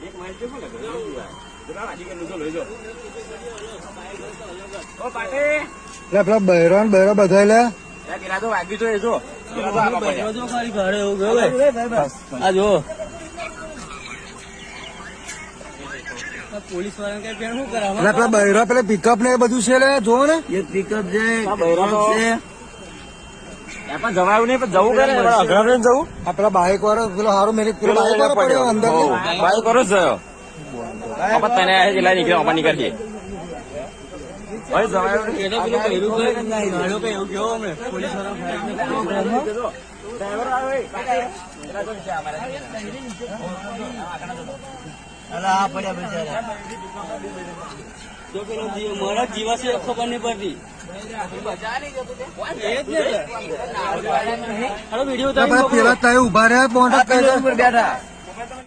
એક માઇલ છે શું લાગે જરા આજી કે લૂજો લઈ જો ઓ પાટી લે પેલા બહેરો બધા લે પેલા તો વાગ્યું તો એ જો પેલા તો આગળ પડ્યા જો ખાલી ઘરે એવું ગયો આ જો પોલીસ વાળાને કઈ પેણ શું કરાવે એટલે પેલા બહેરો પેલા પિકઅપ ને એ બધું છે લે જોવો ને એક પિકઅપ છે બૈરો તો છે પણ જવાયું નહીં પણ જવું કરે અઘરા ને જવું આ પેલા બાઇક વાળો પેલો હારો મેરે પેલો બાઇક વાળો પડ્યો અંદર બાઈક કરો જ જયો આપણે તને જેટલા નીકળ્યા આપણે નીકળીએ ભાઈ જવાયું નહીં એટલે પેલું પહેરું કઈ ગાડો કઈ એવું કેવો અમે પોલીસ વાળા ડ્રાઈવર આવે પેલા તો છે અમારે આ પડ્યા બિચારા તો પેલો મારા જીવા છે ખબર નહીં પડતી વિડીયો પેલા ત્યાં ઉભા રહ્યા મોટા બેઠા